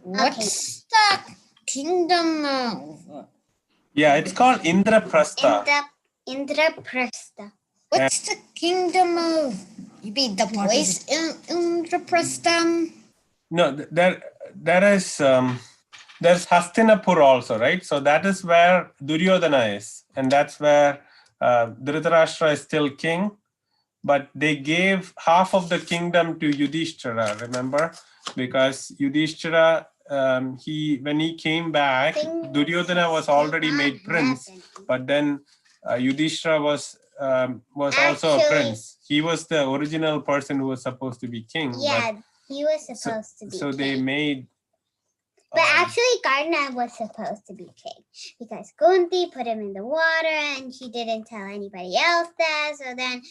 What's the kingdom of? Yeah, it's called Indraprastha. Indraprastha. What's the kingdom of? You mean the place in Indraprastha? No, there is there's Hastinapur also, right? So that is where Duryodhana is, and that's where Dhritarashtra is still king. But they gave half of the kingdom to Yudhishthira, remember? Because Yudhishthira, when he came back, Duryodhana was already made prince, but then Yudhishthira was also a prince. He was the original person who was supposed to be king. Yeah, he was supposed to be so king. They made... But actually, Karna was supposed to be king because Kunti put him in the water, and she didn't tell anybody else that. So then,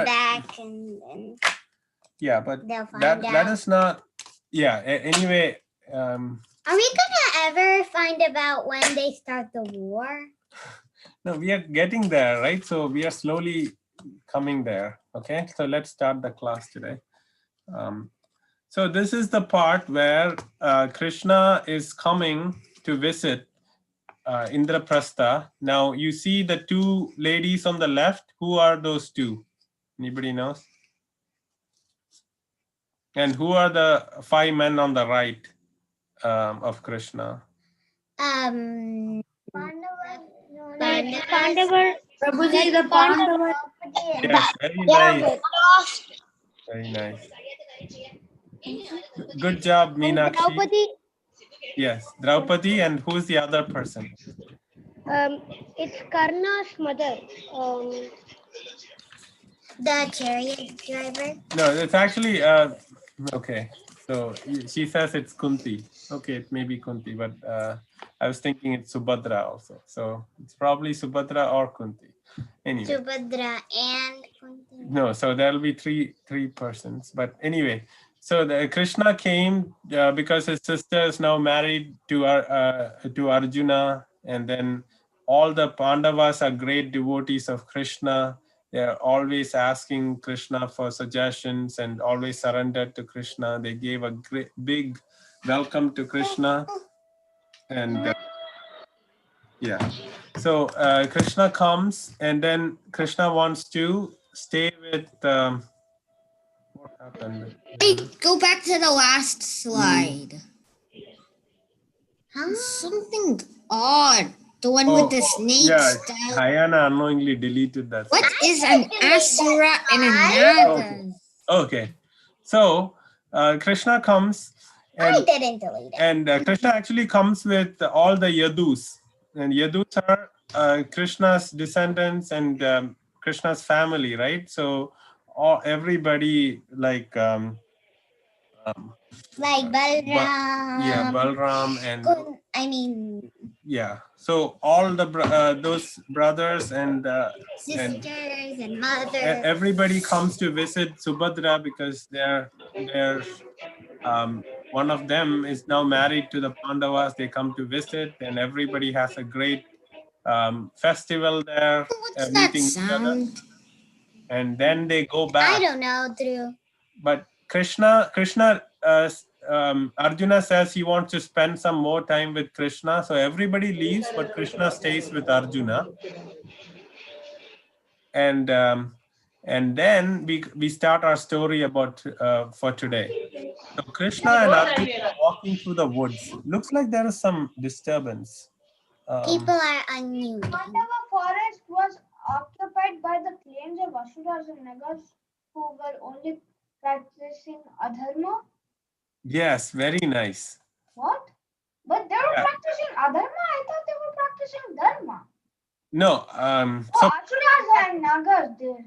back and yeah, but they'll find out. That is not... Yeah. Anyway, are we gonna ever find about when they start the war? No, we are getting there, right? So we are slowly coming there. Okay, so let's start the class today. So this is the part where Krishna is coming to visit Indraprastha. Now you see the two ladies on the left. Who are those two? Anybody knows? And who are the 5 men on the right of Krishna? Pandava. Prabhuji, the Pandava. Yes, very nice. Very nice. Good job, Meenakshi. Draupadi. Yes, Draupadi. And who's the other person? It's Karna's mother. The chariot driver. No, it's actually okay. So she says it's Kunti. Okay, it may be Kunti, but I was thinking it's Subhadra also. So it's probably Subhadra or Kunti. Anyway. Subhadra and Kunti. No, so there'll be three persons. But anyway, so the Krishna came because his sister is now married to Arjuna, and then all the Pandavas are great devotees of Krishna. They're always asking Krishna for suggestions and always surrendered to Krishna. They gave a great big welcome to Krishna. And yeah, so Krishna comes, and then Krishna wants to stay with... what happened? Hey, go back to the last slide. Huh? Something odd. The one with the snakes. Yeah, down. Hayana unknowingly deleted that. What is an asura and a naga? Okay, so Krishna comes, and I didn't delete it. And Krishna actually comes with all the Yadus. And Yadus are Krishna's descendants and Krishna's family, right? So everybody like Balram. Balram and... Yeah. So all the those brothers and sisters and mothers. Everybody comes to visit Subhadra because they're one of them is now married to the Pandavas. They come to visit, and everybody has a great festival there. What's that sound? Together. And then they go back. I don't know, Drew. But Krishna, Arjuna says he wants to spend some more time with Krishna. So everybody leaves, but Krishna stays with Arjuna. And then we start our story about for today. So Krishna and Arjuna are walking through the woods. Looks like there is some disturbance. People are unmuted. Khandava forest was occupied by the clans of Asuras and Nagas who were only practicing adharma. Yes, very nice. What? But they were practicing adharma? I thought they were practicing dharma. No. So Asuras and Nagas there.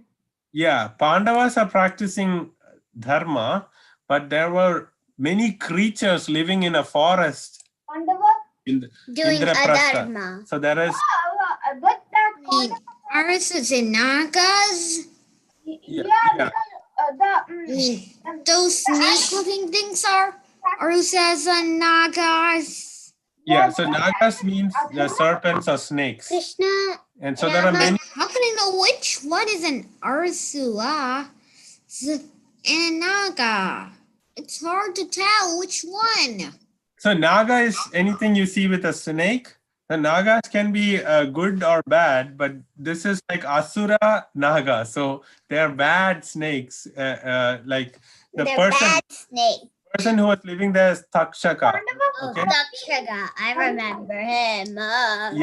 Yeah, Pandavas are practicing dharma, but there were many creatures living in a forest. Pandava? Doing adharma. So there is... but that Arasas and nagas? Because those snake-looking things are Arusas and nagas. Yeah, so nagas means the serpents or snakes. Krishna. And so there are many... How can I know which one is an Arsua and a naga? It's hard to tell which one. So Naga is anything you see with a snake. The Nagas can be good or bad, but this is like Asura Naga. So they're bad snakes. Like the They're person bad snakes. who was living there is Takshaka. Oh, Okay. Dakshaga. I remember him.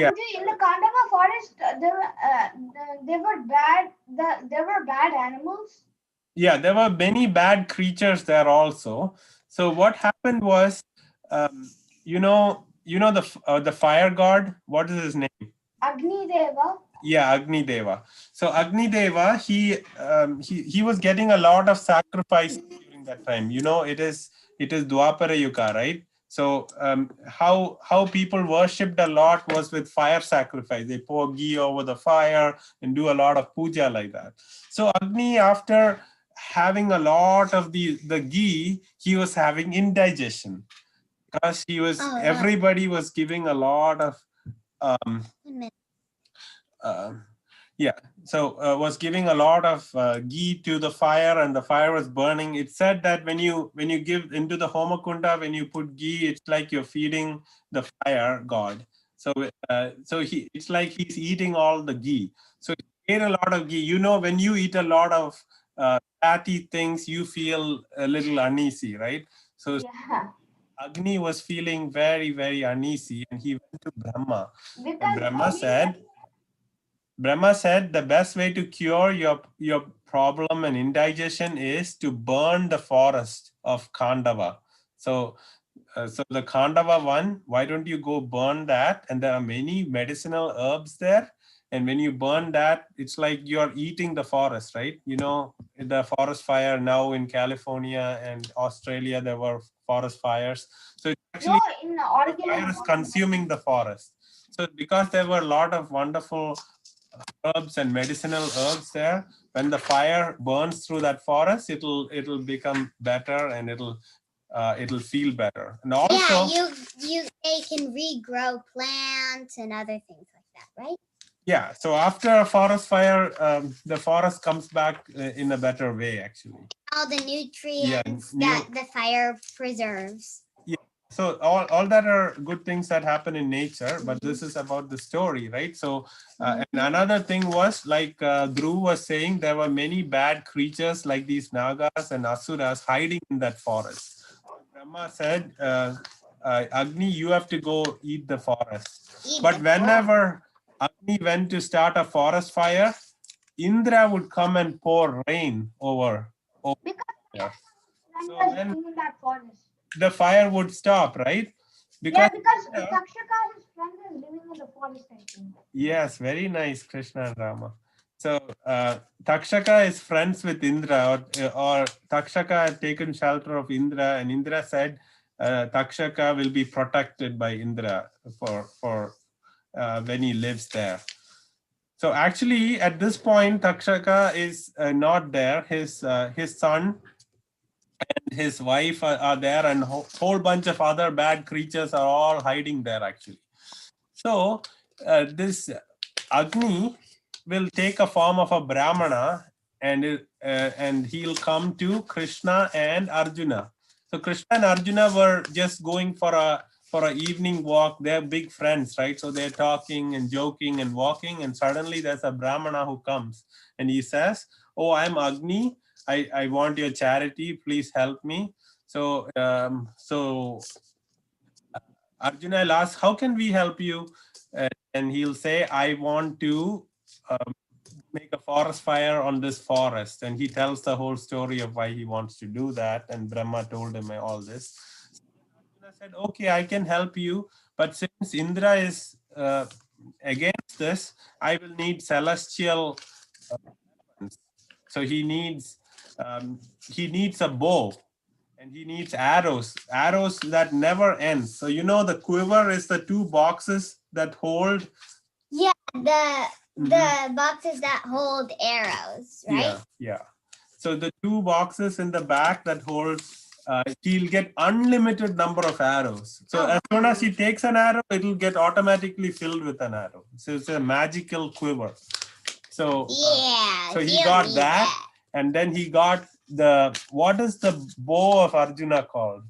Yeah. In the Khandava forest, they were bad. There were bad animals. Yeah, there were many bad creatures there also. So what happened was, the fire god. What is his name? Agni Deva. Yeah, Agni Deva. So Agni Deva, he was getting a lot of sacrifices during that time. It is Dwapara Yuga, right? So how people worshipped a lot was with fire sacrifice. They pour ghee over the fire and do a lot of puja like that. So Agni, after having a lot of the ghee, he was having indigestion because everybody was giving a lot of was giving a lot of ghee to the fire, and the fire was burning. It said that when you give into the Homakunda, when you put ghee, it's like you're feeding the fire god. So it's like he's eating all the ghee. So he ate a lot of ghee. When you eat a lot of fatty things, you feel a little uneasy, right? So Yeah. Agni was feeling very, very uneasy, and he went to Brahma. Because And Brahma said the best way to cure your problem and indigestion is to burn the forest of Khandava. So the Khandava one, why don't you go burn that? And there are many medicinal herbs there. And when you burn that, it's like you're eating the forest, right? The forest fire now in California and Australia, there were forest fires. So it's actually in Oregon, the fire is consuming the forest. So because there were a lot of wonderful herbs and medicinal herbs there, when the fire burns through that forest, it'll become better, and it'll feel better. And also, they can regrow plants and other things like that, right? yeah, so after a forest fire, the forest comes back in a better way, actually. All the nutrients that the fire preserves. So all that are good things that happen in nature, but this is about the story, right? So and another thing was, like Dhruv was saying, there were many bad creatures like these Nagas and Asuras hiding in that forest. Brahma said, Agni, you have to go eat the forest. But whenever Agni went to start a forest fire, Indra would come and pour rain over there. So then in that forest. the fire would stop, right? Because Takshaka, his friend, is living in the forest, I think. Yes, very nice, Krishna and Rama. So Takshaka is friends with Indra, or Takshaka had taken shelter of Indra, and Indra said Takshaka will be protected by Indra for when he lives there. So actually, at this point, Takshaka is not there. His son and his wife are there, and a whole bunch of other bad creatures are all hiding there, actually. So this Agni will take a form of a Brahmana, and he'll come to Krishna and Arjuna. So Krishna and Arjuna were just going for a evening walk. They're big friends, right? So they're talking and joking and walking, and suddenly there's a Brahmana who comes, and he says, "Oh, I'm Agni. I want your charity. Please help me." So Arjuna will ask, "How can we help you?" And he'll say, "I want to make a forest fire on this forest." And he tells the whole story of why he wants to do that. And Brahma told him all this. Arjuna said, "Okay, I can help you. But since Indra is against this, I will need celestial weapons." So he needs a bow, and he needs arrows that never end. So the quiver is the two boxes that hold. Yeah, the boxes that hold arrows, right? Yeah. So the two boxes in the back that hold, he'll get unlimited number of arrows. So as soon as he takes an arrow, it'll get automatically filled with an arrow. So it's a magical quiver. So so he got that, and then he got what is the bow of Arjuna called?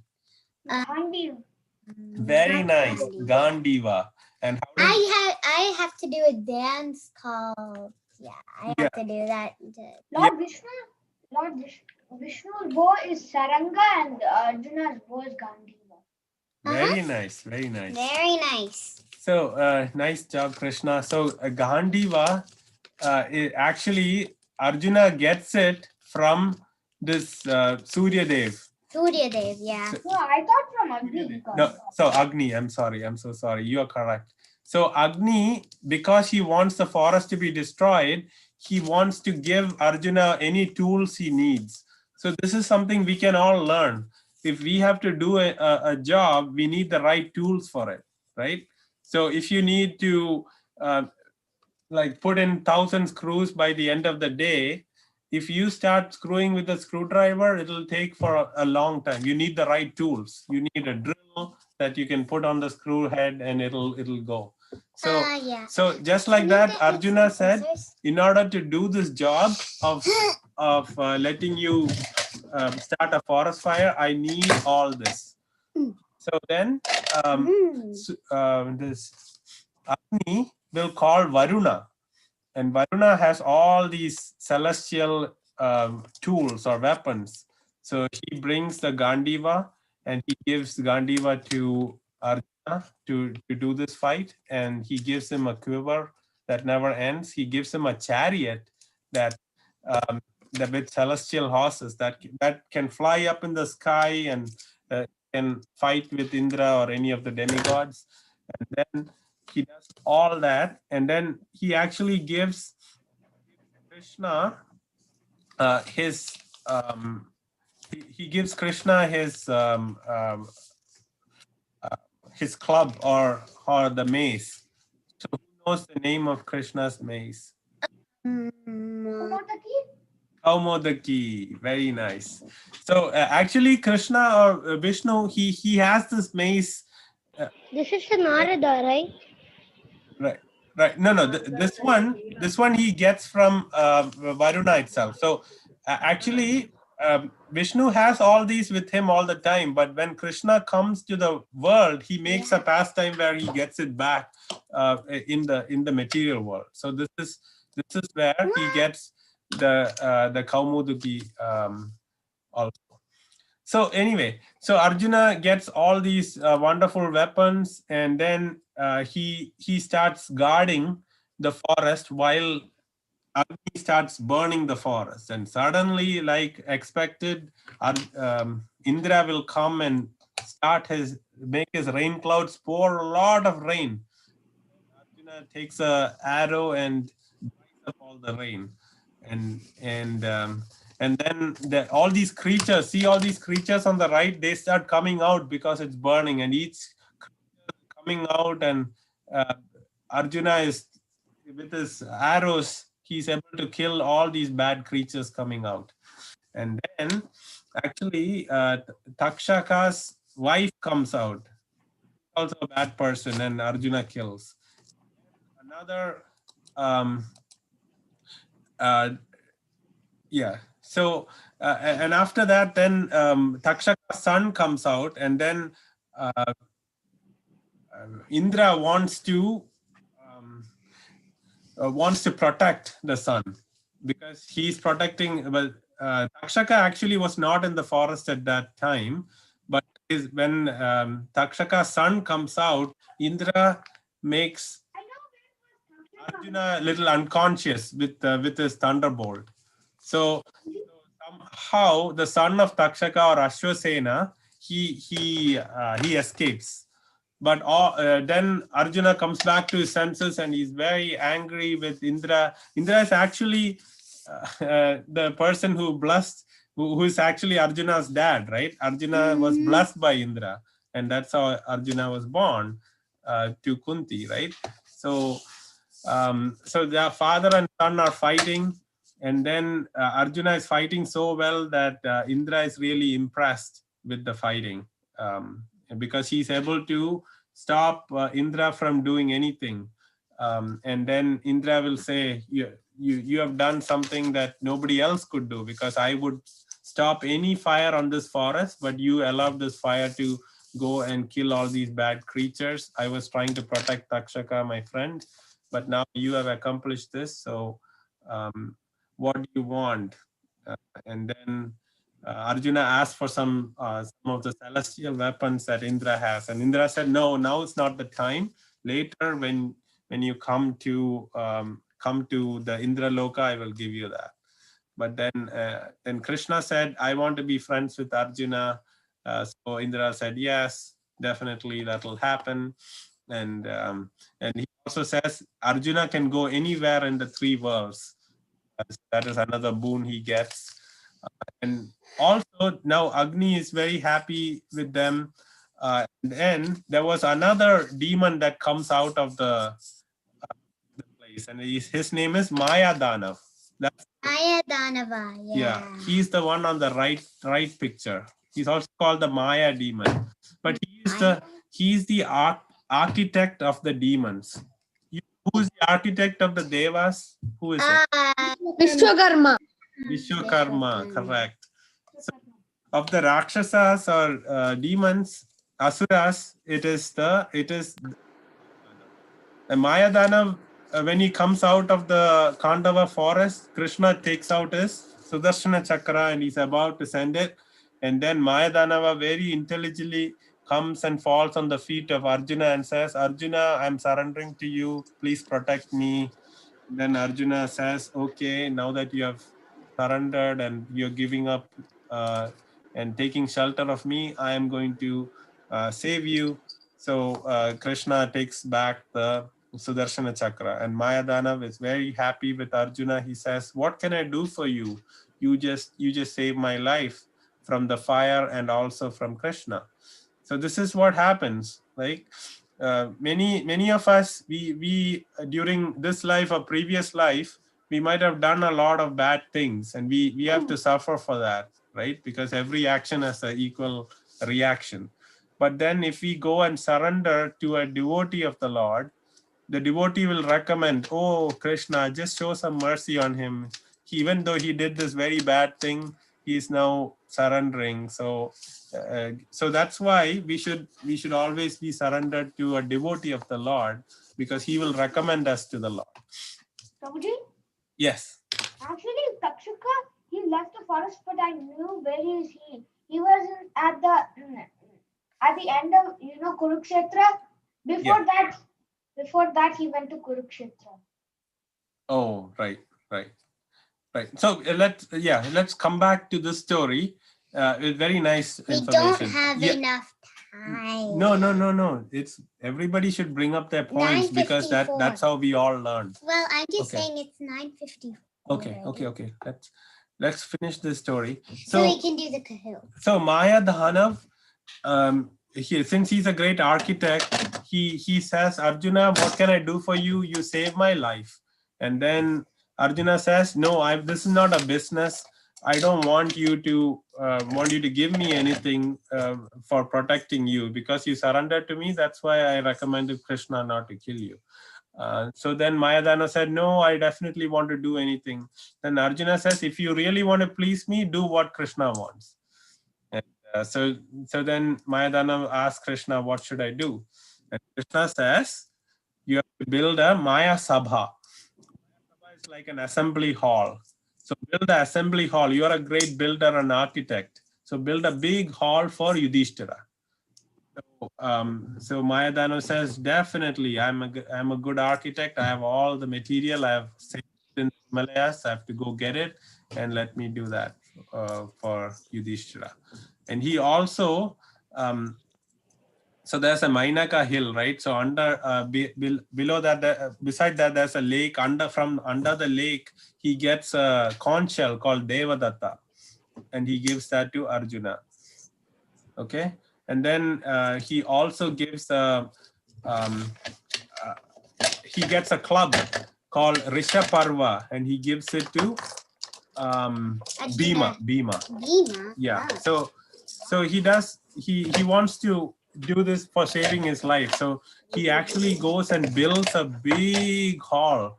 Gandhi. Very nice, Gandiva. And how does I have to do a dance called. Yeah, I have to do that. Lord Vishnu's bow is Saranga and Arjuna's bow is Gandiva. very nice, very nice. Very nice. So nice job, Krishna. So Gandiva, actually Arjuna gets it from this Surya Dev. Surya Dev, yeah. No, I thought from Agni. No, so Agni, I'm sorry, I'm so sorry. You are correct. So Agni, because he wants the forest to be destroyed, he wants to give Arjuna any tools he needs. So this is something we can all learn. If we have to do a job, we need the right tools for it, right? So if you need to like put in 1,000 screws by the end of the day, if you start screwing with a screwdriver, it'll take for a long time. You need the right tools. You need a drill that you can put on the screw head and it'll go. So, so just like that, Arjuna said, in order to do this job of letting you start a forest fire, I need all this. So then this Agni will call Varuna. And Varuna has all these celestial tools or weapons. So he brings the Gandiva and he gives Gandiva to Arjuna to do this fight. And he gives him a quiver that never ends. He gives him a chariot that with celestial horses that can fly up in the sky and can fight with Indra or any of the demigods. And then he does all that, and then he actually gives Krishna his he gives Krishna his club or the mace. So who knows the name of Krishna's mace? Kaumodaki. Very nice. So actually Krishna or Vishnu, he has this mace. This is the Narada, right? Right. No. This one he gets from Varuna itself. So actually, Vishnu has all these with him all the time. But when Krishna comes to the world, he makes a pastime where he gets it back in the material world. So this is where he gets the Kaumuduki also. So anyway, so Arjuna gets all these wonderful weapons, and then he starts guarding the forest while Agni starts burning the forest. And suddenly, like expected, Indra will come and make his rain clouds pour a lot of rain. Arjuna takes a arrow and dries up all the rain, and then all these creatures, see all these creatures on the right, they start coming out because it's burning, and each creature coming out, and Arjuna is with his arrows, he's able to kill all these bad creatures coming out. And then actually Takshaka's wife comes out, also a bad person, and Arjuna kills. Another so and after that, then Takshaka's son comes out, and then Indra wants to protect the son because he's protecting. Well, Takshaka actually was not in the forest at that time, but when Takshaka's son comes out, Indra makes Arjuna a little unconscious with his thunderbolt. So somehow the son of Takshaka or Ashwasena, he escapes. But then Arjuna comes back to his senses and he's very angry with Indra. Indra is actually the person who is actually Arjuna's dad, right? Arjuna was blessed by Indra, and that's how Arjuna was born to Kunti, right? So their father and son are fighting, and then Arjuna is fighting so well that Indra is really impressed with the fighting because he's able to stop Indra from doing anything. And then Indra will say, you have done something that nobody else could do, because I would stop any fire on this forest, but you allowed this fire to go and kill all these bad creatures. I was trying to protect Takshaka, my friend, but now you have accomplished this. So what do you want? And then Arjuna asked for some of the celestial weapons that Indra has, and Indra said, "No, now it's not the time. Later, when you come to the Indra Loka, I will give you that." But then Krishna said, "I want to be friends with Arjuna." So Indra said, "Yes, definitely that will happen." And he also says Arjuna can go anywhere in the three worlds. That is another boon he gets. And also now Agni is very happy with them. And then there was another demon that comes out of the place, and his name is Maya Danav. That's Maya Danava, yeah, he's the one on the right picture. He's also called the Maya demon, but he's the architect of the demons. Who's the architect of the devas? Who is it? Vishwakarma. Vishwakarma, correct. So, of the Rakshasas or demons, Asuras, it is Maya Danav. When he comes out of the Khandava forest, Krishna takes out his Sudarshana Chakra and he's about to send it. And then Maya Danava very intelligently comes and falls on the feet of Arjuna and says, "Arjuna, I'm surrendering to you. Please protect me." Then Arjuna says, "Okay, now that you have surrendered and you're giving up and taking shelter of me, I am going to save you." So Krishna takes back the Sudarshana Chakra, and Mayadanav is very happy with Arjuna. He says, "What can I do for you? You just saved my life from the fire and also from Krishna." So this is what happens. Like many of us, we during this life or previous life, we might have done a lot of bad things, and we have to suffer for that, right? Because every action has an equal reaction. But then if we go and surrender to a devotee of the Lord, the devotee will recommend, "Oh, Krishna, just show some mercy on him. Even though he did this very bad thing, he is now surrendering." So that's why we should always be surrendered to a devotee of the Lord, because he will recommend us to the Lord. Prabhuji? Yes. Actually, Takshaka, he left the forest, but I knew where is he. He was at the end of Kurukshetra. Before that, he went to Kurukshetra. Oh, right. So let's come back to this story. It's very nice We information. don't have enough time. No. It's everybody should bring up their points, because that's how we all learn. Well, I'm just saying it's 9:54. Okay. Let's finish this story. So we can do the Kahoot. So Maya Dhanav, since he's a great architect, he says, "Arjuna, what can I do for you? You saved my life." And then Arjuna says, "No, this is not a business. I don't want you to give me anything for protecting you, because you surrendered to me. That's why I recommended Krishna not to kill you." So then Mayadana said, "No, I definitely want to do anything." Then Arjuna says, "If you really want to please me, do what Krishna wants." And so then Mayadana asks Krishna, "What should I do?" And Krishna says, "You have to build a Maya Sabha." It's like an assembly hall. So build an assembly hall. You are a great builder and architect. So build a big hall for Yudhishthira. So Mayadana says, "Definitely, I'm a good architect. I have all the material. I have saved in the Himalayas. I have to go get it, and let me do that for Yudhishthira." And he also, so there's a Mainaka hill, right? So below that, beside that, there's a lake. Under the lake, he gets a conch shell called Devadatta, and he gives that to Arjuna. Okay, and then he also gives he gets a club called Rishaparva, and he gives it to Bhima. Yeah. So he wants to do this for saving his life. So he actually goes and builds a big hall.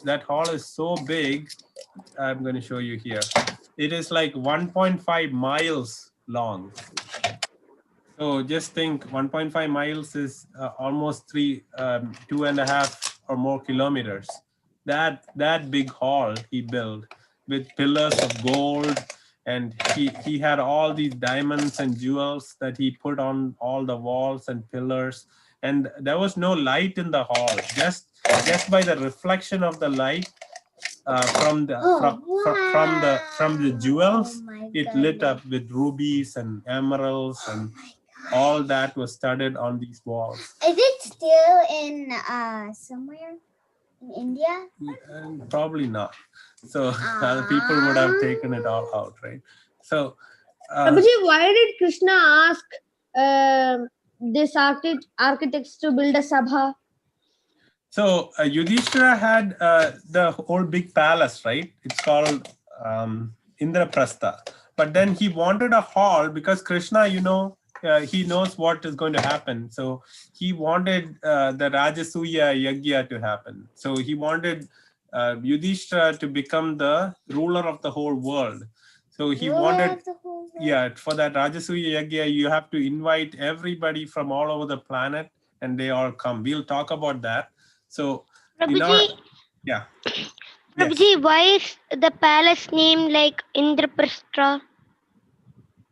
That hall is so big. I'm going to show you here. It is like 1.5 miles long. So just think 1.5 miles is almost 2.5 or more kilometers. That big hall he built with pillars of gold, and he had all these diamonds and jewels that he put on all the walls and pillars. And there was no light in the hall. Just by the reflection of the light from the from the jewels, it lit up with rubies and emeralds, and all that was studded on these walls. Is it still in somewhere in India? Probably not. So other people would have taken it all out, right? So Prabhuji, why did Krishna ask this architects to build a sabha? So Yudhishthira had the whole big palace, right? It's called Indraprastha. But then he wanted a hall because Krishna, he knows what is going to happen. So he wanted the Rajasuya Yajna to happen. So he wanted Yudhishthira to become the ruler of the whole world. So he wanted, for that Rajasuya Yajna, you have to invite everybody from all over the planet, and they all come. We'll talk about that. So, Prabhuji, Prabhuji, why is the palace named like Indraprastha?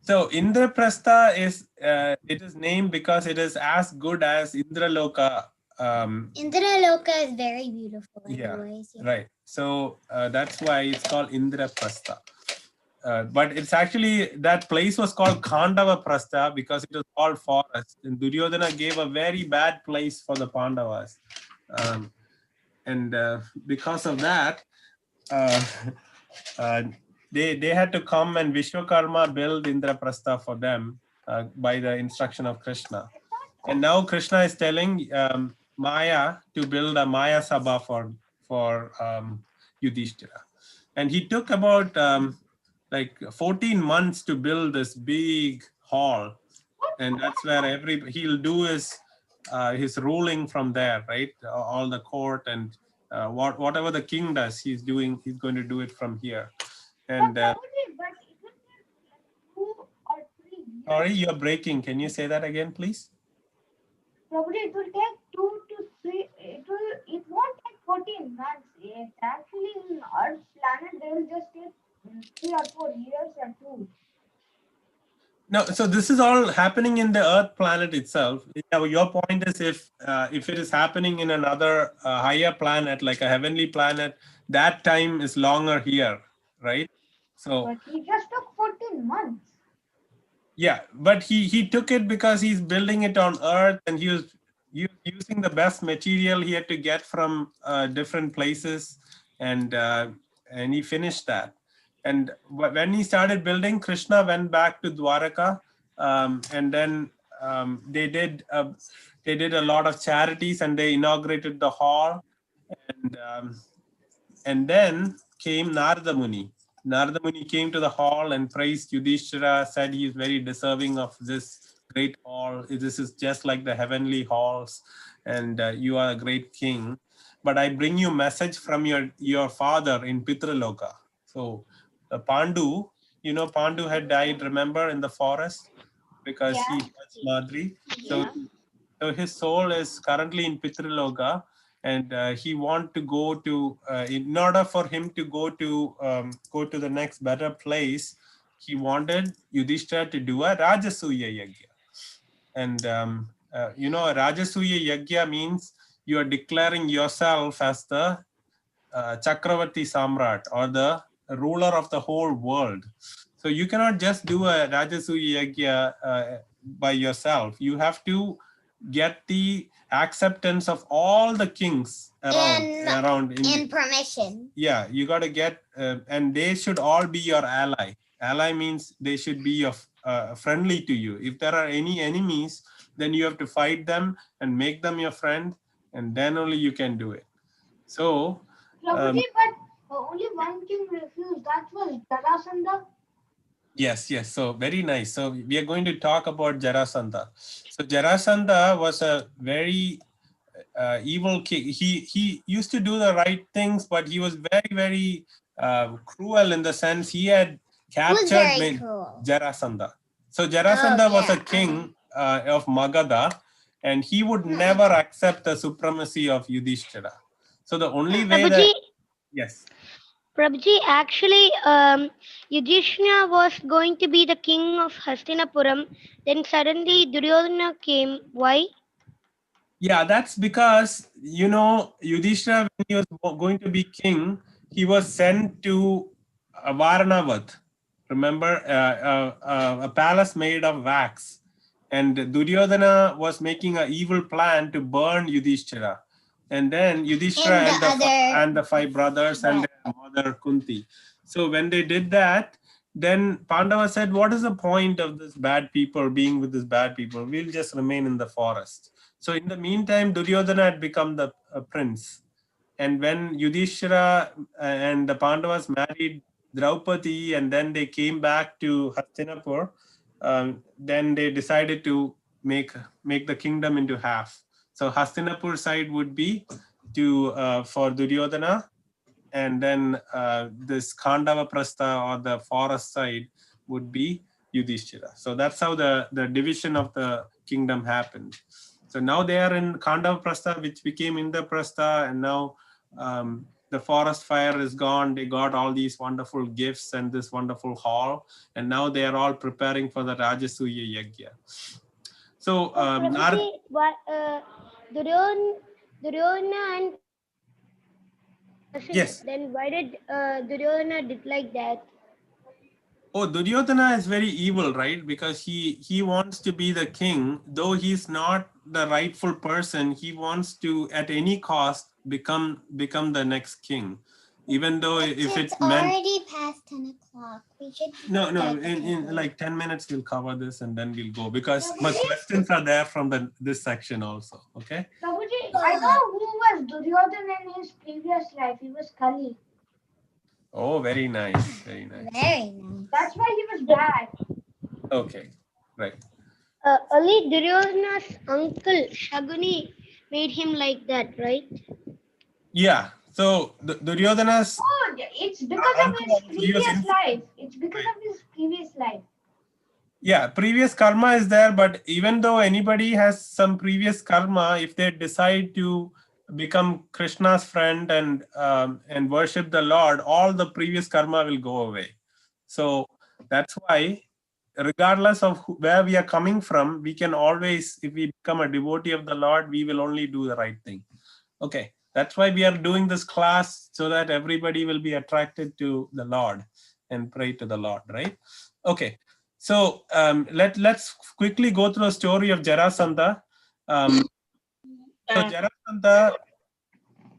So Indraprastha is it is named because it is as good as Indraloka. Indraloka is very beautiful. Anyways, right. So that's why it's called Indraprastha. But it's actually, that place was called Khandava Prastha because it was called forest. And Duryodhana gave a very bad place for the Pandavas. And because of that, they had to come and Vishwakarma build Indraprastha for them by the instruction of Krishna. And now Krishna is telling Maya to build a Maya Sabha for Yudhishthira. And he took about like 14 months to build this big hall. And that's where he'll do his ruling from there, right? All the court and whatever the king does, he's going to do it from here. And sorry, you're breaking. Can you say that again, please? Probably it will take 2 to 3. It won't take 14 months. It actually in Earth planet they will just take 3 or 4 years or 2. No, so this is all happening in the Earth planet itself. Your point is if it is happening in another higher planet, like a heavenly planet, that time is longer here, right? So, but he just took 14 months. Yeah, but he took it because he's building it on Earth, and he was using the best material he had to get from different places, and he finished that. And when he started building, Krishna went back to Dwaraka, and then they did a lot of charities, and they inaugurated the hall, and then came Narada Muni. Narada Muni came to the hall and praised Yudhishthira, said he is very deserving of this great hall. This is just like the heavenly halls, and you are a great king. But I bring you message from your father in Pitraloka. So Pandu, Pandu had died, remember, in the forest because he touched Madri. So his soul is currently in Pitraloka, and he want to go to in order for him to go to the next better place, he wanted Yudhishthira to do a Rajasuya Yajna. And a Rajasuya Yajna means you are declaring yourself as the Chakravarti Samrat, or the ruler of the whole world. So you cannot just do a Rajasuya Yajna by yourself. You have to get the acceptance of all the kings around and permission. Yeah, you got to get and they should all be your ally. Ally means they should be friendly to you. If there are any enemies, then you have to fight them and make them your friend, and then only you can do it. So but only one king refused. That was Jarasandha. Yes. So very nice. So we are going to talk about Jarasandha. So Jarasandha was a very evil king. He used to do the right things, but he was very, very cruel in the sense he had captured very cruel. Jarasandha. So Jarasandha was a king of Magadha, and he would never accept the supremacy of Yudhishthira. So the only way that, yes. Prabhuji, actually, Yudhishthira was going to be the king of Hastinapuram. Then suddenly Duryodhana came. Why? Yeah, that's because, you know, Yudhishthira, when he was going to be king, he was sent to Varnavath. Remember, a palace made of wax. And Duryodhana was making an evil plan to burn Yudhishthira. And then Yudhishthira and the five brothers and their mother Kunti. So when they did that, then Pandava said, what is the point of this bad people being with these bad people? We'll just remain in the forest. So in the meantime, Duryodhana had become the prince. And when Yudhishthira and the Pandavas married Draupadi, and then they came back to Hastinapur, then they decided to make the kingdom into half. So Hastinapur side would be for Duryodhana, and then this Khandava Prastha, or the forest side, would be Yudhishthira. So that's how the division of the kingdom happened. So now they are in Khandava Prastha, which became Indraprastha, and now the forest fire is gone. They got all these wonderful gifts and this wonderful hall, and now they are all preparing for the Rajasuya Yajna. So Duryodhana and yes. Then why did Duryodhana did like that? Oh, Duryodhana is very evil, right? Because he wants to be the king, though he's not the rightful person. He wants to, at any cost, become the next king, even though if it's meant. Already past 10 o'clock. We should. No. In like 10 minutes, we'll cover this and then we'll go, because my questions are there from this section also. Okay. Prabhuji, I know who was Duryodhana in his previous life. He was Kali. Oh, very nice. Very nice. Very nice. That's why he was bad. Okay, right. Only Duryodhana's uncle Shaguni made him like that, right? Yeah. So Duryodhana's. Oh, it's because of his previous life. It's because of his previous life. Yeah, previous karma is there, but even though anybody has some previous karma, if they decide to become Krishna's friend and worship the Lord, all the previous karma will go away. So that's why, regardless of where we are coming from, we can always, if we become a devotee of the Lord, we will only do the right thing. Okay, that's why we are doing this class, so that everybody will be attracted to the Lord and pray to the Lord, right? Okay. So let's quickly go through a story of Jarasandha. So Jarasandha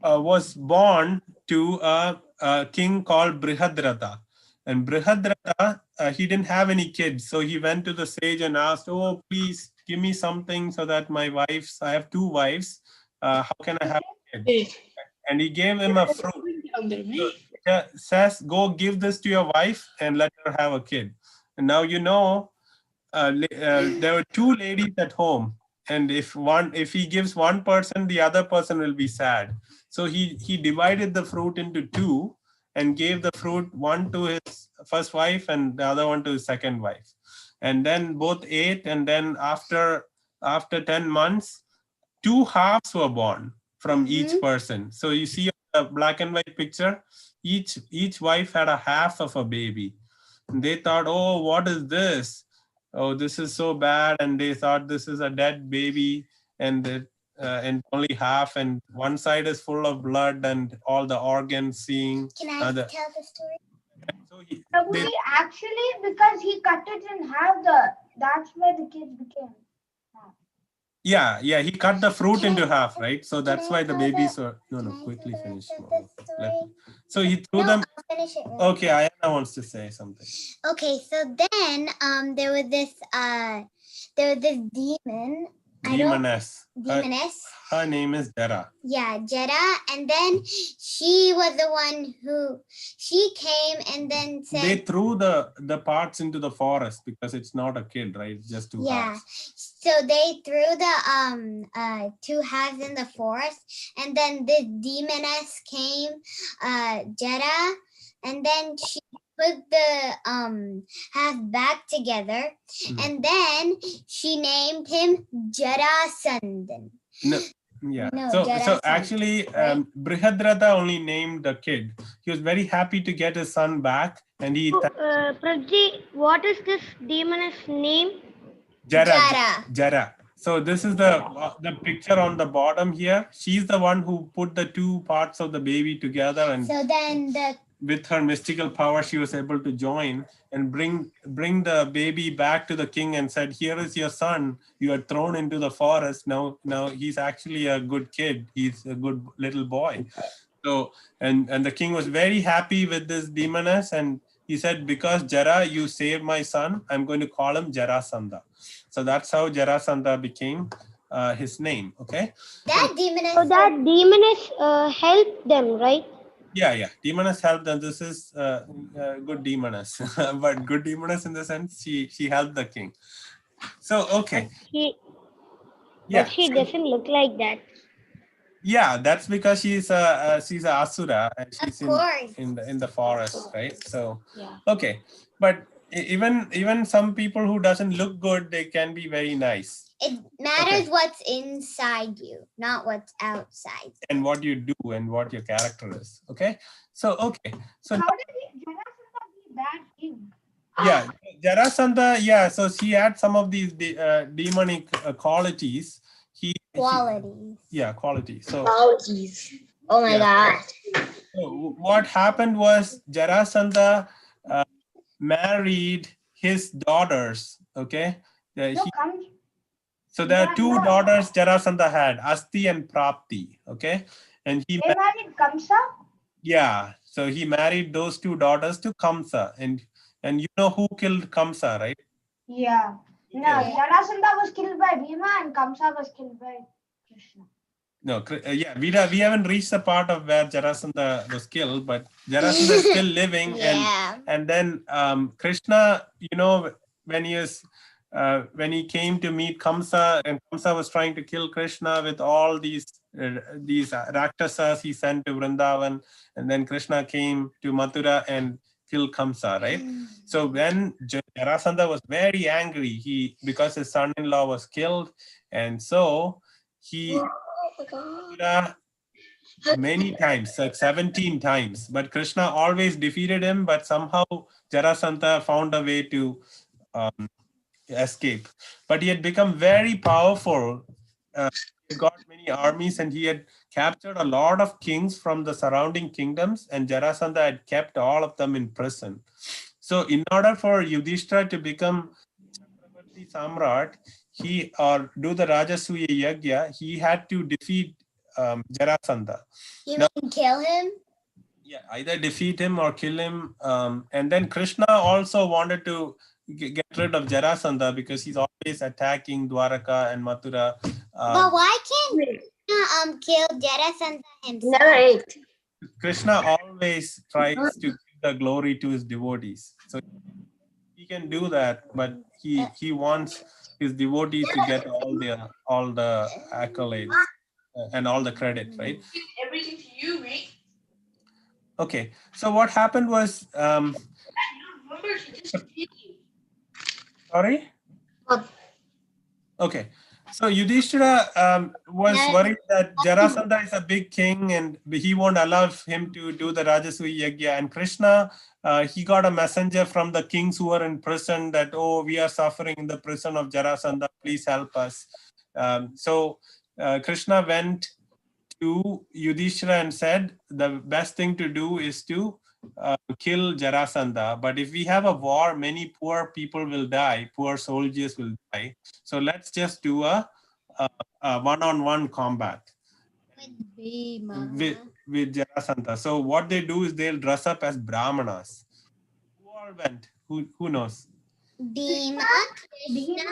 was born to a king called Brihadratha. And Brihadratha, he didn't have any kids. So he went to the sage and asked, oh, please give me something so that my wives, I have 2 wives. How can I have kids? And he gave him a fruit. So, says, go give this to your wife and let her have a kid. And now you know there were 2 ladies at home, and if he gives one person, the other person will be sad. So he divided the fruit into 2 and gave the fruit, one to his first wife and the other one to his second wife. And then both ate, and then after 10 months, 2 halves were born from each person. So you see a black and white picture, each wife had a half of a baby. And they thought, oh, what is this? Oh, this is so bad. And they thought this is a dead baby, and only half, and one side is full of blood and all the organs seeing. Can I tell the story? So actually, because he cut it in half, that's where the kids became half. Yeah, he cut the fruit into half, right? So that's why the babies were. Quickly finish. So he threw them. I'll finish it. Okay, Ayana wants to say something. Okay, so then there was this demon. Demoness. Demoness. Her name is Jara. Yeah, Jara. And then she was the one who, she came and then said. They threw the parts into the forest because it's not a kid, right? It's just 2 halves. So they threw the 2 halves in the forest, and then this demoness came, Jara, and then put the half back together, and then she named him Jarasandan. No. Yeah. No, So Jarasandha, actually, right? Brihadratha only named the kid. He was very happy to get his son back, and he Prabji, what is this demon's name? Jara. Jara. So this is the picture on the bottom here. She's the one who put the two parts of the baby together, and So then with her mystical power, she was able to join and bring the baby back to the king and said, "Here is your son. You are thrown into the forest. Now he's actually a good kid. He's a good little boy." So and the king was very happy with this demoness, and he said, "Because Jara, you saved my son, I'm going to call him Jarasandha." So that's how Jarasandha became his name. Okay. that demoness. So that demoness helped them, right? Yeah. Demoness helped, and this is good demoness, but good demoness in the sense she helped the king. So okay. But she doesn't look like that. Yeah, that's because she's a asura, and she's in the forest, right? So okay, but even some people who doesn't look good, they can be very nice. It matters what's inside you, not what's outside. And what you do and what your character is. Okay. So how did Jarasandha be that king? Yeah, Jarasandha. Yeah, so she had some of these demonic qualities. Qualities. So Qualities. Oh my God. So what happened was Jarasandha married his daughters. Okay. So there are two daughters Jarasandha had, Asti and Prapti. Okay. And he married Kamsa? Yeah. So he married those two daughters to Kamsa. And you know who killed Kamsa, right? Yeah. No, Jarasandha was killed by Bhima and Kamsa was killed by Krishna. No, we haven't reached the part of where Jarasandha was killed, but Jarasandha is still living. And then Krishna, when he came to meet Kamsa, and Kamsa was trying to kill Krishna with all these Rakshasas he sent to Vrindavan, and then Krishna came to Mathura and killed Kamsa, right? So when Jarasandha was very angry, because his son-in-law was killed, and so he many times, like 17 times, but Krishna always defeated him, but somehow Jarasandha found a way to escape. But he had become very powerful. He got many armies, and he had captured a lot of kings from the surrounding kingdoms, and Jarasandha had kept all of them in prison. So in order for Yudhishthira to become Chakravarti Samrat, do the Rajasuya Yajna, he had to defeat Jarasandha. You mean kill him? Yeah, either defeat him or kill him. And then Krishna also wanted to get rid of Jarasandha because he's always attacking Dwaraka and Mathura. But why can't Krishna kill Jarasandha himself? Never ate. Krishna always tries to give the glory to his devotees. So he can do that, but he wants his devotees to get all the accolades and all the credit, right? Everything to you, mate. Okay, so what happened was sorry? Okay, so Yudhishthira was worried that Jarasandha is a big king and he won't allow him to do the Rajasuya Yajna. And Krishna, he got a messenger from the kings who were in prison that, oh, we are suffering in the prison of Jarasandha, please help us. So Krishna went to Yudhishthira and said, the best thing to do is to kill Jarasandha. But if we have a war, many poor people will die, poor soldiers will die. So let's just do a one-on-one combat with Jarasandha. So what they do is they'll dress up as Brahmanas. Who all went? Who knows? Bhima, Krishna,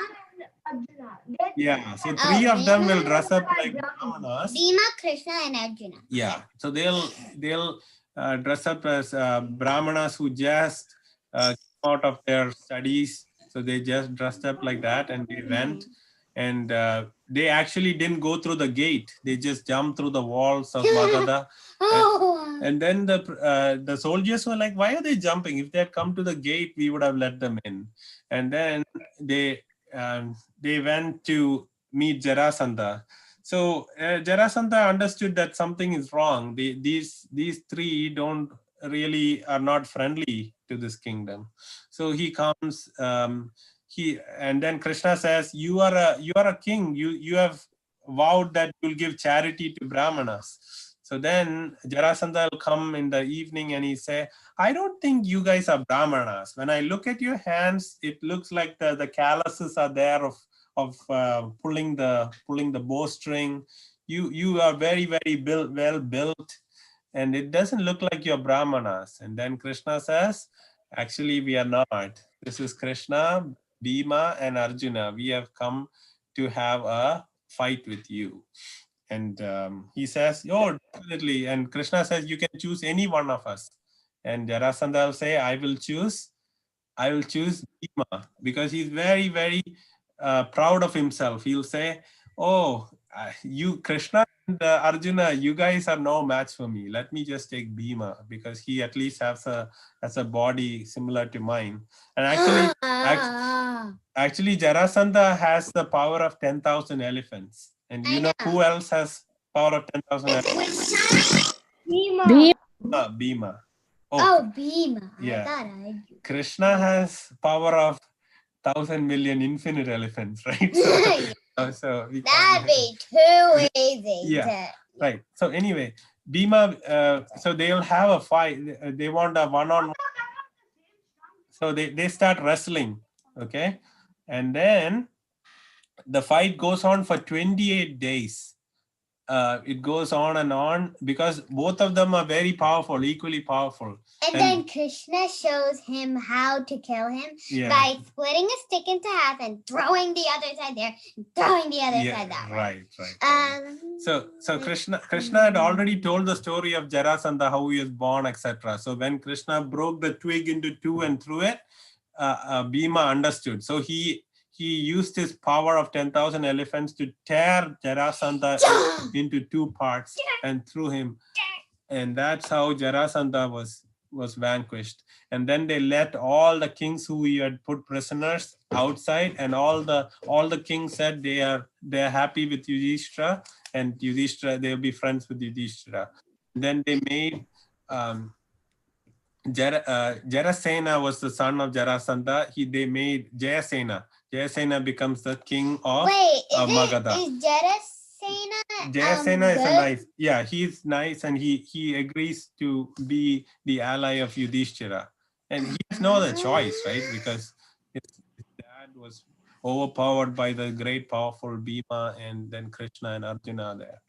Arjuna. Yeah, so three of them will dress up like Brahmanas. Bhima, Krishna, and Arjuna. Yeah, so they'll dress up as Brahmanas who just came out of their studies. So they just dressed up like that, and they went, and they actually didn't go through the gate. They just jumped through the walls of Magadha. And then the soldiers were like, why are they jumping? If they had come to the gate, we would have let them in. And then they went to meet Jarasandha. So Jarasandha understood that something is wrong. These three don't really are not friendly to this kingdom. So he comes. And then Krishna says, you are a king. You have vowed that you'll give charity to Brahmanas. So then Jarasandha will come in the evening and he say, I don't think you guys are Brahmanas. When I look at your hands, it looks like the calluses are there of pulling the bowstring. You are very, very well built, and it doesn't look like you're Brahmanas. And then Krishna says, actually, we are not. This is Krishna, Bhima, and Arjuna. We have come to have a fight with you. And he says, oh, definitely. And Krishna says, you can choose any one of us. And Jarasandha will say, I will choose Bhima, because he's very, very proud of himself. He'll say, oh, you, Krishna and Arjuna, you guys are no match for me. Let me just take Bhima, because he at least has a body similar to mine. And actually Jarasandha has the power of 10,000 elephants. And you know who else has power of 10,000 elephants? Bhima. Oh, Bhima. Yeah. Krishna has power of 1,000 million infinite elephants, right? So that'd be too easy. Yeah. Right. So anyway, Bhima, so they'll have a fight. They want a one-on-one. So they start wrestling. Okay. And then the fight goes on for 28 days. It goes on and on because both of them are very powerful, equally powerful. And then Krishna shows him how to kill him by splitting a stick into half and throwing the other side there, and throwing the other side that way. Right. So Krishna had already told the story of Jarasandha, how he was born, etc. So when Krishna broke the twig into two and threw it, Bhima understood. So he used his power of 10,000 elephants to tear Jarasandha into two parts and threw him. And that's how Jarasandha was vanquished. And then they let all the kings who he had put prisoners outside, and all the kings said they are happy with Yudhishthira, and Yudhishthira, they'll be friends with Yudhishthira. Then they made Jarasena was the son of Jarasandha. They made Jayasena. Jayasena becomes the king of Magadha. Is Jarasena Jayasena is a nice, he's nice, and he agrees to be the ally of Yudhishthira. And he has no other choice, right? Because his dad was overpowered by the great powerful Bhima, and then Krishna and Arjuna there.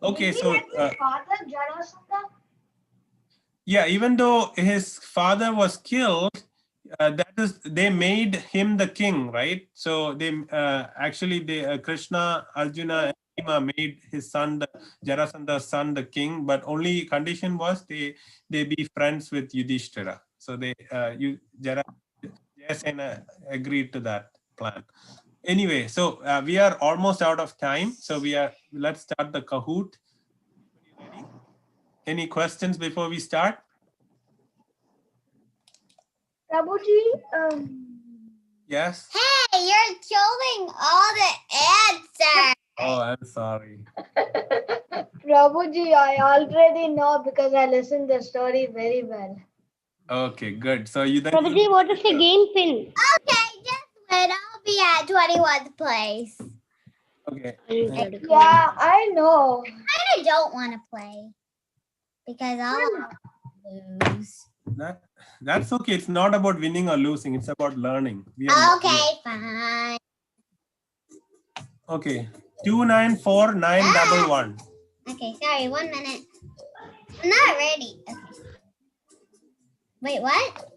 Okay, so father Jarasandha? Yeah, even though his father was killed, they made him the king, right? So they Krishna, Arjuna, and Bhima made his son, Jarasandha's son, the king. But only condition was they be friends with Yudhishthira. So Jayasena agreed to that plan. Anyway, so we are almost out of time. So let's start the Kahoot. Ready? Any questions before we start? Prabhuji, Yes. Hey, you're showing all the answers. Oh, I'm sorry. Prabhuji, I already know because I listened the story very well. Okay, good. So you then. Prabhuji, what is the game pin? Okay, just wait. I'll be at 21st place. Okay. Yeah, I know. I don't want to play because I'll lose. That's okay. It's not about winning or losing. It's about learning. Fine. Okay. 294911. Okay, sorry. 1 minute. I'm not ready. Okay. Wait, what?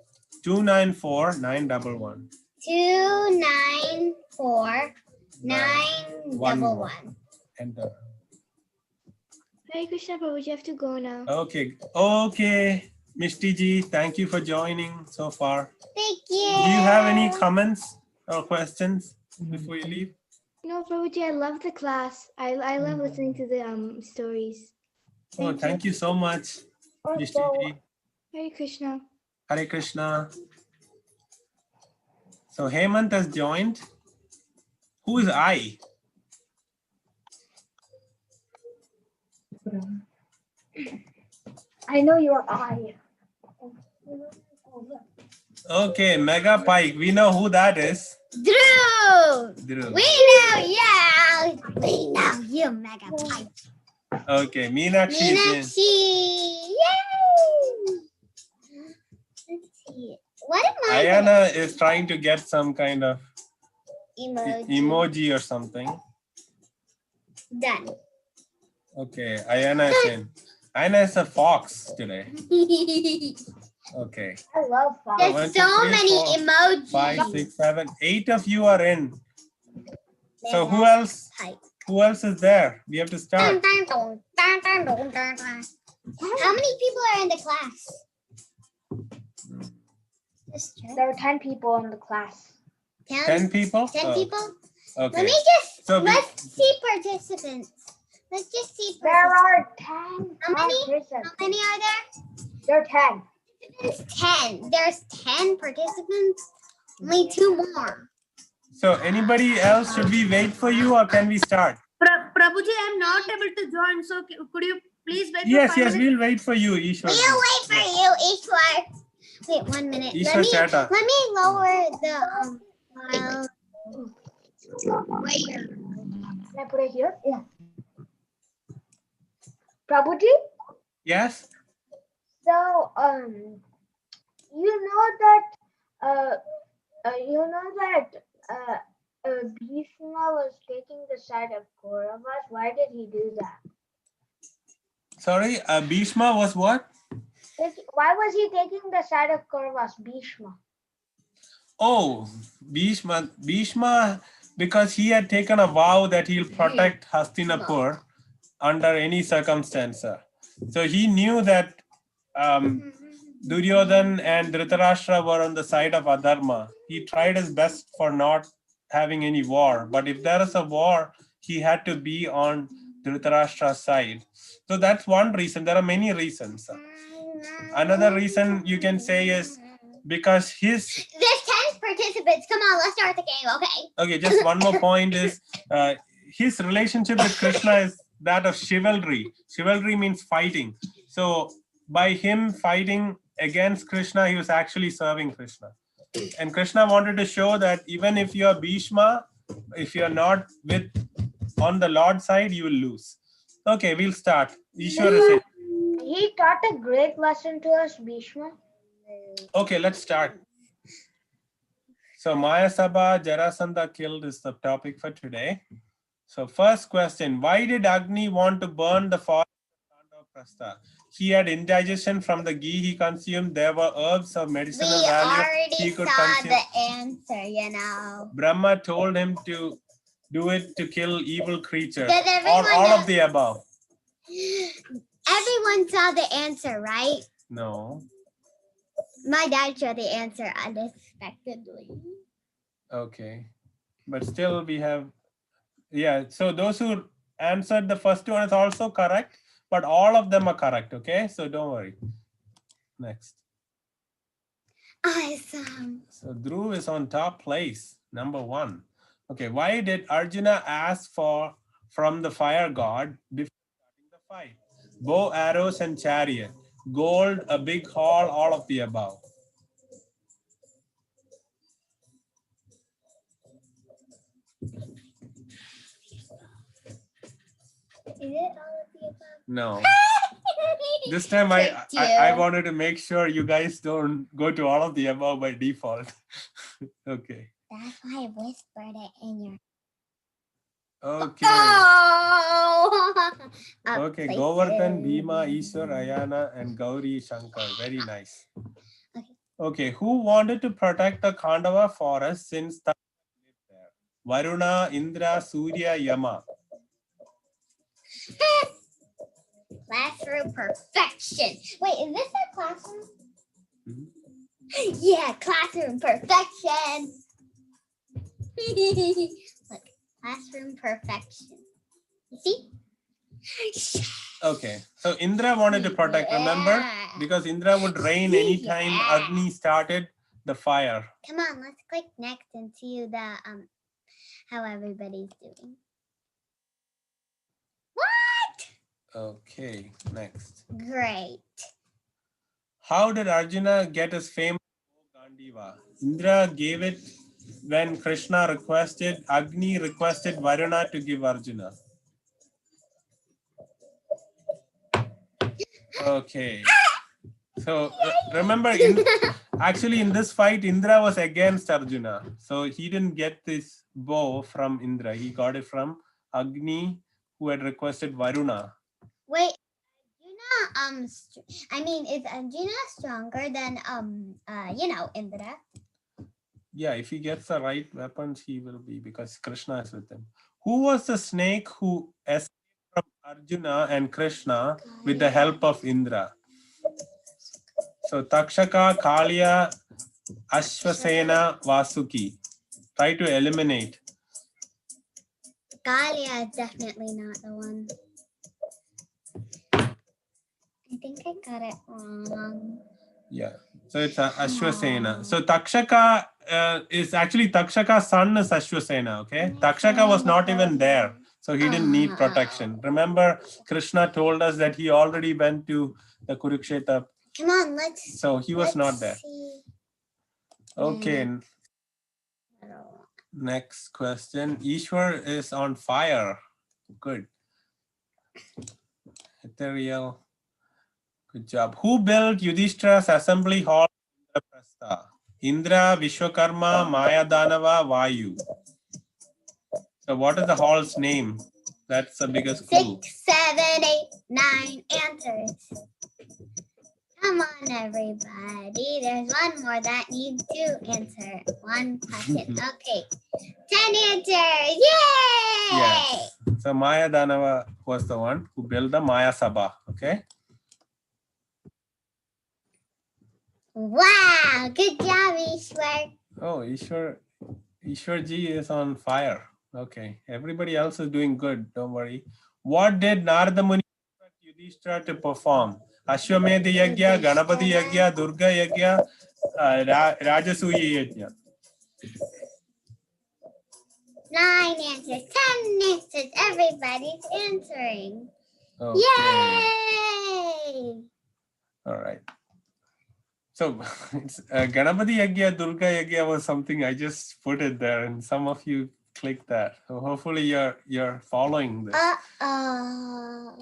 294911. 294911. Enter. Hare Krishna, Prabhuji, you have to go now. Okay. Mishti ji, thank you for joining so far. Thank you. Do you have any comments or questions before you leave? No, Prabhuji, I love the class. I love listening to the stories. Thank you so much. Yishti. Hare Krishna. Hare Krishna. So Hemant has joined. Who is I? I know your eye. Okay, Mega Pike. We know who that is. Drew. Dhruv. We know, yeah. We know you, Mega Pipe. Okay, Meenakshi is in. Meenakshi. Yay! Let's see. What am I? Ayana is trying to get some kind of Emoji. emoji or something. Done. Okay, Ayana is in. Ayana is a fox today. Okay. I love fun. There's One, two, so three, many four, emojis. 5, 6, 7, 8 of you are in. So who else? Pipe. Who else is there? We have to Dun, start. dun, dun, dun, dun, dun, dun, dun. How many people are in the class? Just check. There are 10 people in the class. 10 people? 10 Oh, people? okay. Let me just, So let's see participants. Let's just see There participants. are 10 How many? participants. How many are there? There are 10. There's 10. There's 10 participants. Only 2 more. So anybody else, should we wait for you or can we start? Prabhuji, I'm not able to join. So could you please wait Yes, for 5 yes, minutes? we'll wait for you, Ishwar. We'll wait for you, Ishwar. Wait 1 minute. Ishwar Chata. Let me lower the file. Where? Can I put it here? Yeah. Prabhuji, Yes? so Bhishma was taking the side of Kauravas. Why did he do that? Sorry, Bhishma was what? Why was he taking the side of Kauravas, Bhishma? Oh, Bhishma, because he had taken a vow that he'll protect Hastinapur under any circumstance. So he knew that Duryodhan and Dhritarashtra were on the side of Adharma. He tried his best for not having any war. But if there is a war, he had to be on Dhritarashtra's side. So that's one reason. There are many reasons. Another reason you can say is because his... There's 10 participants. Come on, let's start the game, okay? Okay, just one more point is his relationship with Krishna is that of chivalry. Chivalry means fighting. So by him fighting against Krishna, he was actually serving Krishna. And Krishna wanted to show that even if you are Bhishma, if you are not with on the Lord's side, you will lose. Okay, we'll start. Ishwar is in. He taught a great lesson to us, Bhishma. Okay, let's start. So Maya Sabha Jarasandha killed is the topic for today. So first question, why did Agni want to burn the forest of Khandava? He had indigestion from the ghee he consumed. There were herbs of medicinal We value already he could saw consume. the answer, you know. Brahma told him to do it to kill evil creatures. Does Or everyone all know? of the above. Everyone saw the answer, right? No. My dad showed the answer unexpectedly. Okay. But still we have, yeah. So those who answered the first one is also correct, but all of them are correct. Okay. So don't worry. Next. Awesome. So Dhruv is on top place, number 1. Okay. Why did Arjuna ask from the fire god before starting the fight? Bow, arrows, and chariot. Gold, a big hall, all of the above. Is it all of the above? No. This time I wanted to make sure you guys don't go to all of the above by default. Okay. That's why I whispered it in your. Okay. Oh! Okay. Govardhan, Bhima, Ishwar, Ayana, and Gauri Shankar. Very nice. Okay. Who wanted to protect the Khandava forest since the lived there? Varuna, Indra, Surya, Yama. Classroom perfection. Wait, is this our classroom? Mhm. Yeah, classroom perfection. Look, classroom perfection. You see? Okay, so Indra wanted to protect, remember? Because Indra would rain anytime Agni started the fire. Come on, let's click next and see the how everybody's doing. What? Okay, next. Great. How did Arjuna get his famous Khandava? Indra gave it when Krishna requested, Agni requested Varuna to give Arjuna. Okay. So remember, actually in this fight, Indra was against Arjuna. So he didn't get this bow from Indra. He got it from Agni, who had requested Varuna. Wait, Arjuna, I mean, is Arjuna stronger than Indra? Yeah, if he gets the right weapons, he will be, because Krishna is with him. Who was the snake who escaped from Arjuna and Krishna with the help of Indra? So Takshaka, Kaliya, Ashwasena, Vasuki. Try to eliminate. Kaliya is definitely not the one. I think I got it wrong. Yeah, so it's Ashwasena. So Takshaka is actually Takshaka's son is Ashwasena, okay? Takshaka was not even there, so he didn't need protection. Remember, Krishna told us that he already went to the Kurukshetra. Come on, let's. So he was not there. See. Okay. Next question. Ishwar is on fire. Good. Ethereal. Good job. Who built Yudhishthira's assembly hall in Indraprastha? Indra, Vishwakarma, Maya Danava, Vayu. So what is the hall's name? That's the biggest clue. 6, 7, 8, 9 answers. Come on, everybody. There's one more that needs to answer. One question. Okay. 10 answers. Yay! Yes. So Maya Danava was the one who built the Maya Sabha. Okay. Wow. Good job, Ishwar. Oh, Ishwarji is on fire. Okay. Everybody else is doing good. Don't worry. What did Narada Muni expect Yudhishthira to perform? Ashwamedha Yajna, Ganapati Yajna, Durga Yajna, Rajasuya Yajna. 9 answers. 10 answers. Everybody's answering. Okay. Yay! All right. So it's Ganapati Yajna, Durga Yajna was something I just put it there, and some of you clicked that. So hopefully you're following this.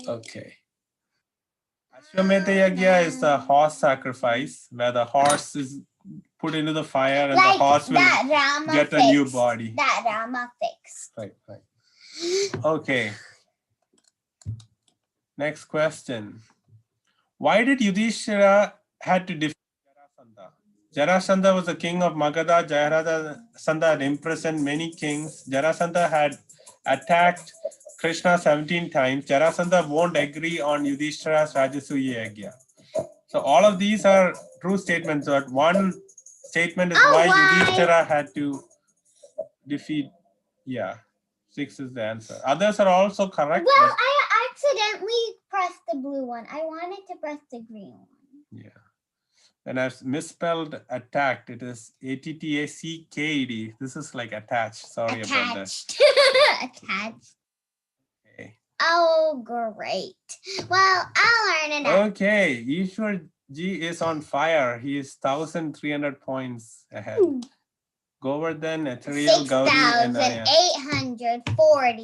Okay. Ashwamedha Yajna is the horse sacrifice, where the horse is put into the fire and like the horse will get a new body. That Rama fixed. Right. Okay. Next question. Why did Yudhishthira had to defeat Jarasandha? Jarasandha was the king of Magadha. Jarasandha had imprisoned many kings. Jarasandha had attacked Krishna 17 times. Jarasandha won't agree on Yudhishthira's Rajasuya Yajna. So all of these are true statements, but one statement is why Yudhishthira had to defeat. Yeah, 6 is the answer. Others are also correct. Well, I accidentally pressed the blue one. I wanted to press the green one. Yeah. And I've misspelled attacked. It is ATTACKED. This is like attached. Sorry about that. Attached. Okay. Oh, great. Well, I'll learn it. Okay. Ishwar G is on fire. He is 1,300 points ahead. Govardhan, Ethereal, Gauri, and 6,840.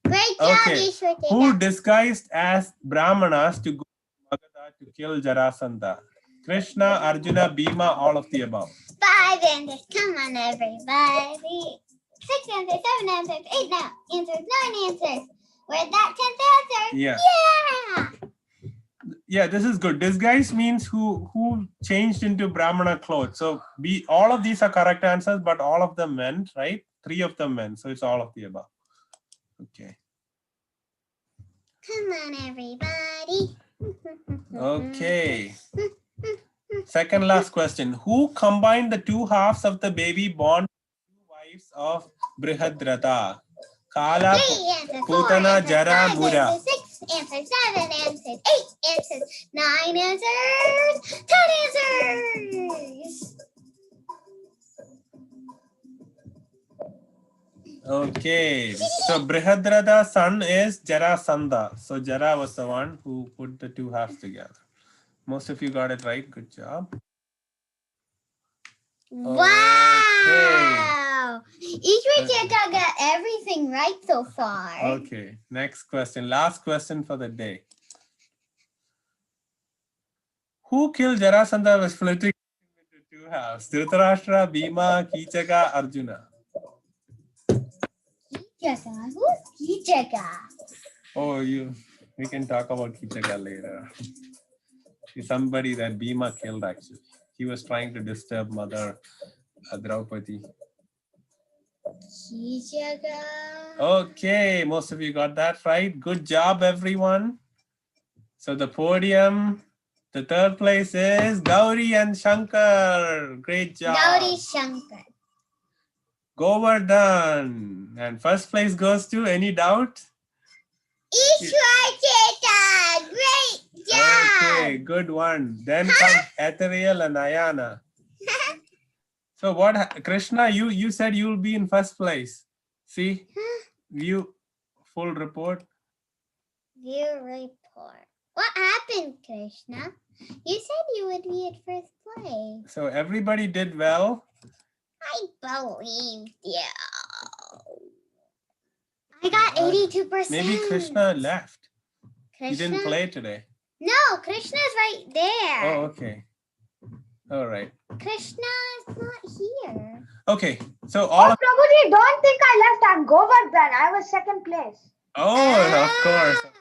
Great job, okay. Ishwar. Who disguised as Brahmanas to go to Magadha to kill Jarasandha? Krishna, Arjuna, Bhima, all of the above. 5 answers. Come on, everybody. 6 answers, 7 answers, 8 answers, 9 answers. Where's that 10th answer? Yeah. Yeah. Yeah, this is good. Disguise means who changed into Brahmana clothes. So all of these are correct answers, but all of them went, right? 3 of them went. So it's all of the above. Okay. Come on, everybody. Okay. Second last question. Who combined the 2 halves of the baby born to 2 wives of Brihadratha? Kala, Putana, Jara, Mura. 6 answers, 7 answers, 8 answers, 9 answers, 10 answers. Okay, so Brihadrada's son is Jarasandha. So Jara was the one who put the two halves together. Most of you got it right. Good job. Wow! Ishwarchika got everything right so far. Okay, next question. Last question for the day. Who killed Jarasandha by splitting him into two halves? Dhritarashtra, Bhima, Kichaka, Arjuna. Kichaka? Who's Kichaka? Oh, we can talk about Kichaka later. He's somebody that Bhima killed actually. He was trying to disturb Mother Draupadi. Kichaka. Okay, most of you got that right. Good job, everyone. So the podium, the third place is Gauri and Shankar. Great job. Gauri Shankar. Govardhan. And first place goes to, any doubt? Ishwarchika. Great job. Okay, good one. Then come Ethereal and Ayana. So what, Krishna, you said you'll be in first place. See, view full report. View report. What happened, Krishna? You said you would be at first place. So everybody did well. I believed you. I got 82%. Maybe Krishna left. He Krishna? didn't play today. No, Krishna's right there. Oh, okay. All right. Krishna is not here. Okay, so all of, Prabhuji, don't think I left. I'm Govardhan. I was second place. of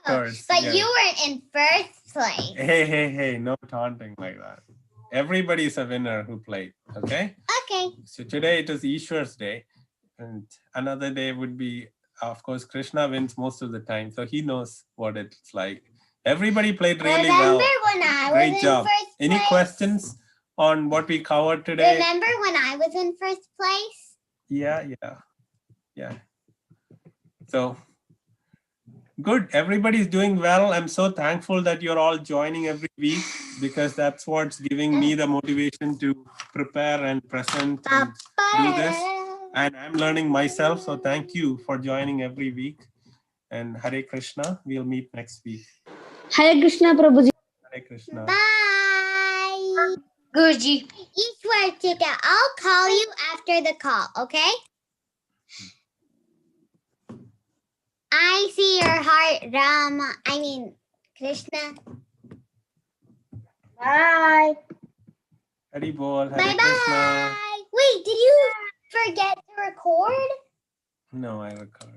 course. But yeah. you weren't in first place. Hey, no taunting like that. Everybody's a winner who played, okay? Okay. So today it is Ishwar's day, and another day would be, of course, Krishna wins most of the time, so he knows what it's like. Everybody played really well. Remember when I Great was job. in first Any place? questions on what we covered today? Remember when I was in first place? Yeah. So good, everybody's doing well. I'm so thankful that you're all joining every week, because that's what's giving me the motivation to prepare and present and do this. And I'm learning myself, so thank you for joining every week. And Hare Krishna, we'll meet next week. Hare Krishna, Prabhuji. Hare Krishna. Bye. Guruji. Ishwarchika, I'll call you after the call, okay? I see your heart, Krishna. Bye. Hari Bol, Hare Bye-bye. Krishna. Wait, did you forget to record? No, I record.